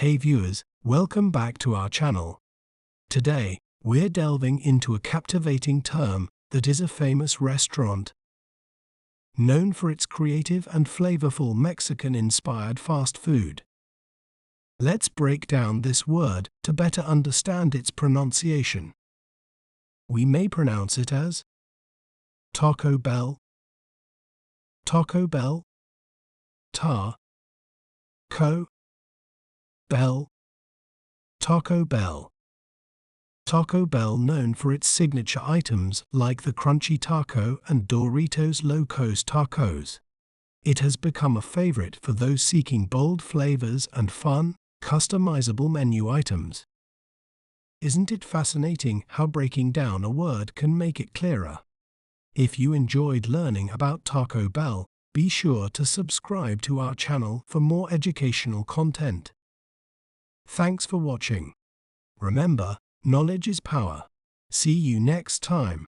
Hey viewers, welcome back to our channel. Today, we're delving into a captivating term that is a famous restaurant. Known for its creative and flavorful Mexican-inspired fast food. Let's break down this word to better understand its pronunciation. We may pronounce it as Taco Bell, Taco Bell, Ta-Co Bell, Taco Bell. Taco Bell, known for its signature items like the crunchy taco and Doritos Locos Tacos. It has become a favorite for those seeking bold flavors and fun, customizable menu items. Isn't it fascinating how breaking down a word can make it clearer? If you enjoyed learning about Taco Bell, be sure to subscribe to our channel for more educational content. Thanks for watching. Remember, knowledge is power. See you next time.